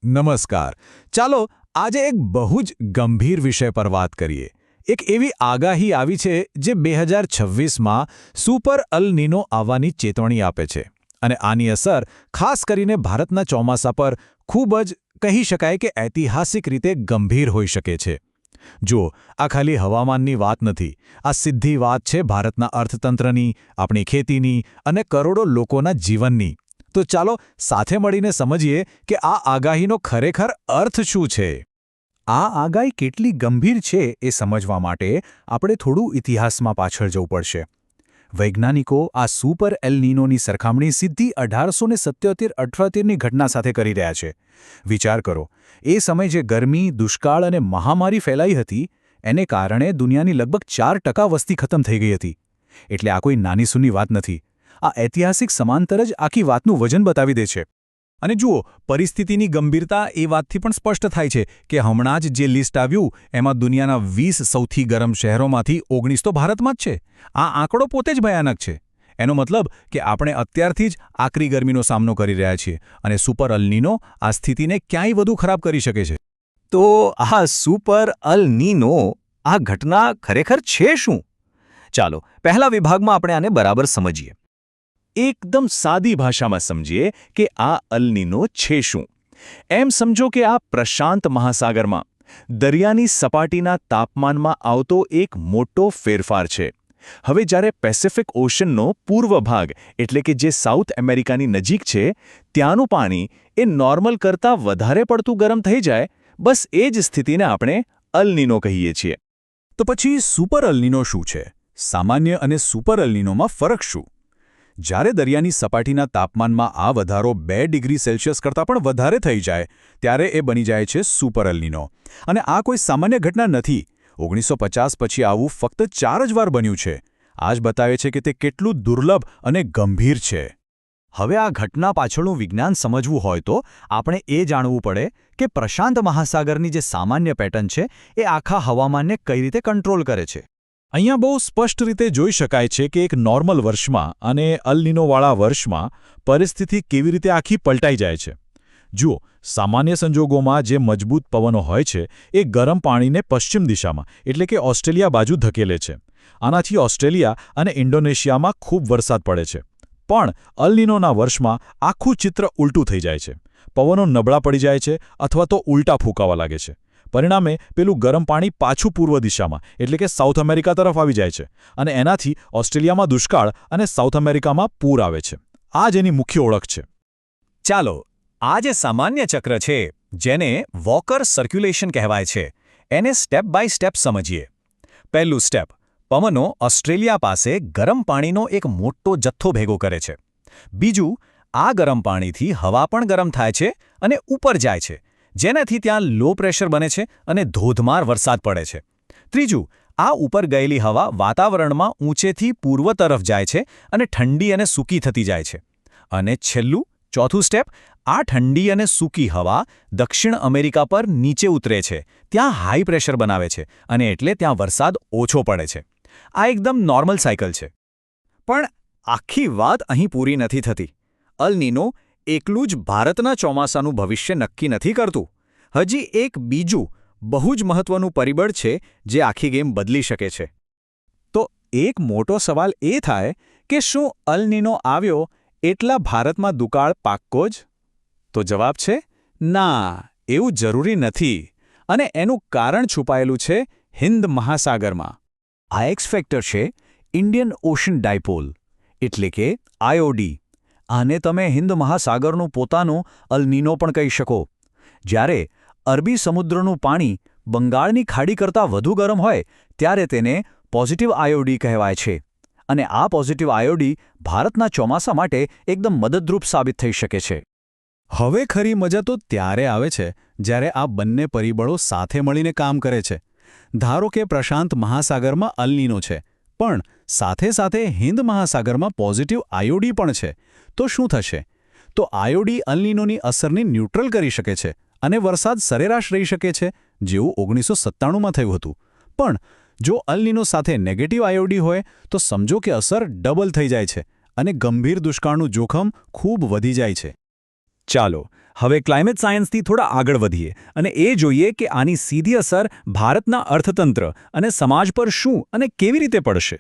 નમસ્કાર. ચાલો આજે એક બહુ જ ગંભીર વિષય પર વાત કરીએ. એક એવી આગાહી આવી છે જે 2026માં સુપર અલ નીનો આવવાની ચેતવણી આપે છે અને આની અસર ખાસ કરીને ભારતના ચોમાસા પર ખૂબ જ કહી શકાય કે ઐતિહાસિક રીતે ગંભીર હોઈ શકે છે. જુઓ, આ ખાલી હવામાનની વાત નથી. આ સીધી વાત છે ભારતના અર્થતંત્રની, આપણી ખેતીની અને કરોડો લોકોના જીવનની. તો ચાલો સાથે મળીને સમજીએ કે આ આગાહીનો ખરેખર અર્થ શું છે. આ આગાહી કેટલી ગંભીર છે એ સમજવા માટે આપણે થોડું ઇતિહાસમાં પાછળ જવું પડશે. વૈજ્ઞાનિકો આ સુપર એલ નીનોની સરખામણી સીધી 1877-78ની ઘટના સાથે કરી રહ્યા છે. વિચાર કરો, એ સમય જે ગરમી, દુષ્કાળ અને મહામારી ફેલાઈ હતી, એને કારણે દુનિયાની લગભગ 4% વસ્તી ખતમ થઈ ગઈ હતી. એટલે આ કોઈ નાની સૂની વાત નથી. આ ઐતિહાસિક સમાંતર જ આખી વાતનું વજન બતાવી દે છે. અને જુઓ, પરિસ્થિતિની ગંભીરતા એ વાતથી પણ સ્પષ્ટ થાય છે કે હમણાં જ જે લિસ્ટ આવ્યું એમાં દુનિયાના 20 સૌથી ગરમ શહેરોમાંથી 19 તો ભારતમાં જ છે. આ આંકડો પોતે જ ભયાનક છે. એનો મતલબ કે આપણે અત્યારથી જ આકરી ગરમીનો સામનો કરી રહ્યા છીએ અને સુપર અલ નીનો આ સ્થિતિને ક્યાંય વધુ ખરાબ કરી શકે છે. તો આ સુપર અલ નીનો આ ઘટના ખરેખર છે શું? ચાલો પહેલા વિભાગમાં આપણે આને બરાબર સમજીએ. એકદમ સાદી ભાષામાં સમજીએ કે આ અલ નીનો છે શું. એમ સમજો કે આ પ્રશાંત મહાસાગરમાં દરિયાની સપાટીના તાપમાનમાં આવતો એક મોટો ફેરફાર છે. હવે જ્યારે પેસિફિક ઓશનનો પૂર્વ ભાગ એટલે કે જે સાઉથ અમેરિકાની નજીક છે ત્યાંનું પાણી એ નોર્મલ કરતાં વધારે પડતું ગરમ થઈ જાય, બસ એ જ સ્થિતિને આપણે અલ નીનો કહીએ છીએ. તો પછી સુપર અલ નીનો શું છે? સામાન્ય અને સુપર અલ નીનોમાં ફરક શું? જ્યારે દરિયાની સપાટીના તાપમાનમાં આ વધારો 2 ડિગ્રી સેલ્સિયસ કરતાં પણ વધારે થઈ જાય ત્યારે એ બની જાય છે સુપર અલ નીનો. અને આ કોઈ સામાન્ય ઘટના નથી. 1950 પછી આવું ફક્ત 4 જ વાર બન્યું છે. આ જ બતાવે છે કે તે કેટલું દુર્લભ અને ગંભીર છે. હવે આ ઘટના પાછળનું વિજ્ઞાન સમજવું હોય તો આપણે એ જાણવું પડે કે પ્રશાંત મહાસાગરની જે સામાન્ય પેટર્ન છે એ આખા હવામાનને કઈ રીતે કંટ્રોલ કરે છે. અહીંયા બહુ સ્પષ્ટ રીતે જોઈ શકાય છે કે એક નોર્મલ વર્ષમાં અને અલ નીનોવાળા વર્ષમાં પરિસ્થિતિ કેવી રીતે આખી પલટાઈ જાય છે. જુઓ, સામાન્ય સંજોગોમાં જે મજબૂત પવનો હોય છે એ ગરમ પાણીને પશ્ચિમ દિશામાં એટલે કે ઓસ્ટ્રેલિયા બાજુ ધકેલે છે. આનાથી ઓસ્ટ્રેલિયા અને ઇન્ડોનેશિયામાં ખૂબ વરસાદ પડે છે. પણ અલ નીનોના વર્ષમાં આખું ચિત્ર ઉલટું થઈ જાય છે. પવનો નબળા પડી જાય છે અથવા તો ઉલટા ફૂંકાવા લાગે છે. પરિણામે પેલું ગરમ પાણી પાછું પૂર્વ દિશામાં એટલે કે સાઉથ અમેરિકા તરફ આવી જાય છે અને એનાથી ઓસ્ટ્રેલિયામાં દુષ્કાળ અને સાઉથ અમેરિકામાં પૂર આવે છે. આ જ એની મુખ્ય ઓળખ છે. ચાલો આ જે સામાન્ય ચક્ર છે જેને વોકર સર્ક્યુલેશન કહેવાય છે એને સ્ટેપ બાય સ્ટેપ સમજીએ. પહેલું સ્ટેપ, પવનો ઓસ્ટ્રેલિયા પાસે ગરમ પાણીનો એક મોટો જથ્થો ભેગો કરે છે. બીજું, આ ગરમ પાણીથી હવા પણ ગરમ થાય છે અને ઉપર જાય છે, જેનાથી ત્યાં લો પ્રેશર બને છે અને ધોધમાર વરસાદ પડે છે. ત્રીજું, આ ઉપર ગયેલી હવા વાતાવરણમાં ઊંચેથી પૂર્વ તરફ જાય છે અને ઠંડી અને સૂકી થતી જાય છે. અને છેલ્લું, ચોથું સ્ટેપ, આ ઠંડી અને સૂકી હવા દક્ષિણ અમેરિકા પર નીચે ઉતરે છે, ત્યાં હાઈ પ્રેશર બનાવે છે અને એટલે ત્યાં વરસાદ ઓછો પડે છે. આ એકદમ નોર્મલ સાયકલ છે. પણ આખી વાત અહીં પૂરી નથી થતી. અલ નીનો એકલું જ ભારતના ચોમાસાનું ભવિષ્ય નક્કી નથી કરતું. હજી એક બીજું બહુ જ મહત્વનું પરિબળ છે જે આખી ગેમ બદલી શકે છે. તો એક મોટો સવાલ એ થાય કે શું અલ નીનો આવ્યો એટલા ભારતમાં દુકાળ પાક્કો જ? તો જવાબ છે ના, એવું જરૂરી નથી. અને એનું કારણ છુપાયેલું છે હિન્દ મહાસાગરમાં. આ એક્સ ફેક્ટર છે ઇન્ડિયન ઓશન ડાયપોલ એટલે કે આઈઓડી. આને તમે હિન્દ મહાસાગરનું પોતાનું અલ નીનો પણ કહી શકો. જ્યારે અરબી સમુદ્રનું પાણી બંગાળની ખાડી કરતાં વધુ ગરમ હોય ત્યારે તેને પોઝિટિવ આઈઓડી કહેવાય છે. અને આ પોઝિટિવ આઈઓડી ભારતના ચોમાસા માટે એકદમ મદદરૂપ સાબિત થઈ શકે છે. હવે ખરી મજા તો ત્યારે આવે છે જ્યારે આ બંને પરિબળો સાથે મળીને કામ કરે છે. ધારો કે પ્રશાંત મહાસાગરમાં અલ નીનો છે, પણ સાથે સાથે હિન્દ મહાસાગરમાં પોઝિટિવ આઈઓડી પણ છે. તો શું થશે? તો આઈઓડી અલ નીનોની અસરને ન્યુટ્રલ કરી શકે છે અને વરસાદ સરેરાશ રહી શકે છે, જેવું 1997માં થયું હતું. પણ જો અલ નીનો સાથે નેગેટિવ આઈઓડી હોય તો સમજો કે અસર ડબલ થઈ જાય છે અને ગંભીર દુષ્કાળનું જોખમ ખૂબ વધી જાય છે. ચાલો હવે ક્લાઇમેટ સાયન્સથી થોડા આગળ વધીએ અને એ જોઈએ કે આની સીધી અસર ભારતના અર્થતંત્ર અને સમાજ પર શું અને કેવી રીતે પડશે.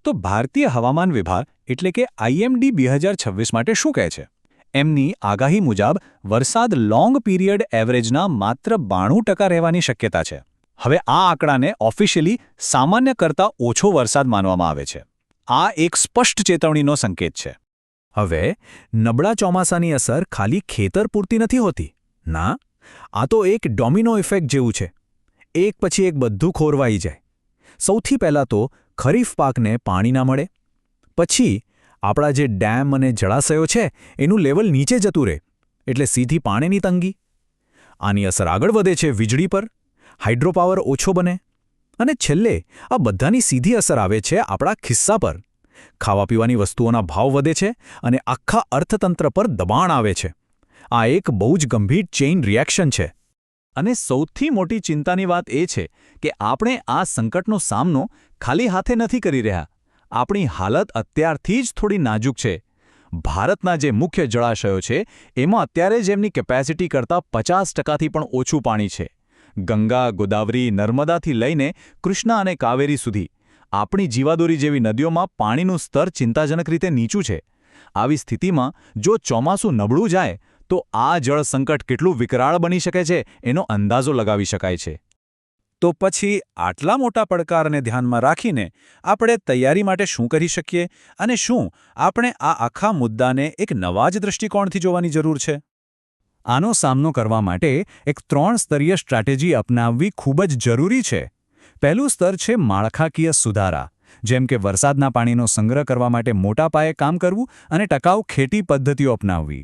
તો ભારતીય હવામાન વિભાગ એટલે કે IMD 2026 માટે શું કહે છે? એમની આગાહી મુજબ વરસાદ લોંગ પીરિયડ એવરેજના માત્ર 92% રહેવાની શક્યતા છે. હવે આ આંકડાને ઓફિશિયલી સામાન્ય કરતાં ઓછો વરસાદ માનવામાં આવે છે. આ એક સ્પષ્ટ ચેતવણીનો સંકેત છે. હવે નબળા ચોમાસાની અસર ખાલી ખેતર પૂરતી નથી હોતી. ના, આ તો એક ડોમિનો ઇફેક્ટ જેવું છે. એક પછી એક બધું ખોરવાઈ જાય. સૌથી પહેલાં તો ખરીફ પાકને પાણી ના મળે. પછી આપણા જે ડેમ અને જળાશયો છે એનું લેવલ નીચે જતું રહે, એટલે સીધી પાણીની તંગી. આની અસર આગળ વધે છે વીજળી પર, હાઇડ્રોપાવર ઓછો બને. અને છેલ્લે આ બધાની સીધી અસર આવે છે આપણા ખિસ્સા પર. ખાવા પીવાની વસ્તુઓના ભાવ વધે છે અને આખા અર્થતંત્ર પર દબાણ આવે છે. આ એક બહુ જ ગંભીર ચેઇન રિએક્શન છે. અને સૌથી મોટી ચિંતાની વાત એ છે કે આપણે આ સંકટનો સામનો ખાલી હાથે નથી કરી રહ્યા. આપણી હાલત અત્યારથી જ થોડી નાજુક છે. ભારતના જે મુખ્ય જળાશયો છે એમાં અત્યારે જ એમની કેપેસિટી કરતાં 50%થી પણ ઓછું પાણી છે. ગંગા, ગોદાવરી, નર્મદાથી લઈને કૃષ્ણા અને કાવેરી સુધી આપણી જીવાદોરી જેવી નદીઓમાં પાણીનું સ્તર ચિંતાજનક રીતે નીચું છે. આવી સ્થિતિમાં જો ચોમાસું નબળું જાય તો આ જળ સંકટ કેટલું વિકરાળ બની શકે છે એનો અંદાજો લગાવી શકાય છે. તો પછી આટલા મોટા પડકારને ધ્યાનમાં રાખીને આપણે તૈયારી માટે શું કરી શકીએ અને શું આપણે આ આખા મુદ્દાને એક નવા જ દૃષ્ટિકોણથી જોવાની જરૂર છે? આનો સામનો કરવા માટે એક 3 સ્તરીય સ્ટ્રેટેજી અપનાવવી ખૂબ જ જરૂરી છે. પહેલું સ્તર છે માળખાકીય સુધારા, જેમ કે વરસાદના પાણીનો સંગ્રહ કરવા માટે મોટા પાયે કામ કરવું અને ટકાઉ ખેતી પદ્ધતિઓ અપનાવવી.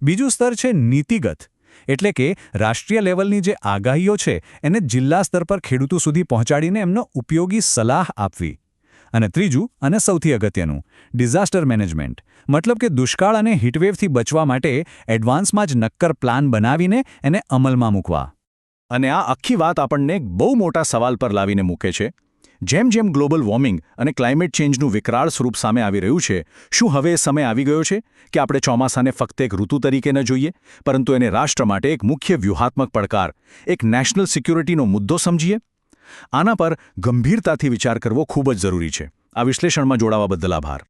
બીજું સ્તર છે નીતિગત, એટલે કે રાષ્ટ્રીય લેવલની જે આગાહીઓ છે એને જિલ્લા સ્તર પર ખેડૂતો સુધી પહોંચાડીને એમનો ઉપયોગી સલાહ આપવી. અને ત્રીજું અને સૌથી અગત્યનું, ડિઝાસ્ટર મેનેજમેન્ટ, મતલબ કે દુષ્કાળ અને હીટવેવથી બચવા માટે એડવાન્સમાં જ નક્કર પ્લાન બનાવીને એને અમલમાં મૂકવા. અને આ આખી વાત આપણને એક બહુ મોટા સવાલ પર લાવીને મૂકે છે. જેમ જેમ ગ્લોબલ વોર્મિંગ અને ક્લાઇમેટ ચેન્જનું વિકરાળ સ્વરૂપ સામે આવી રહ્યું છે, શું હવે એ સમય આવી ગયો છે કે આપણે ચોમાસાને ફક્ત એક ઋતુ તરીકે ન જોઈએ, પરંતુ એને રાષ્ટ્ર માટે એક મુખ્ય વ્યૂહાત્મક પડકાર, એક નેશનલ સિક્યુરિટીનો મુદ્દો સમજીએ? આના પર ગંભીરતાથી વિચાર કરવો ખૂબ જ જરૂરી છે. આ વિશ્લેષણમાં જોડાવા બદલ આભાર.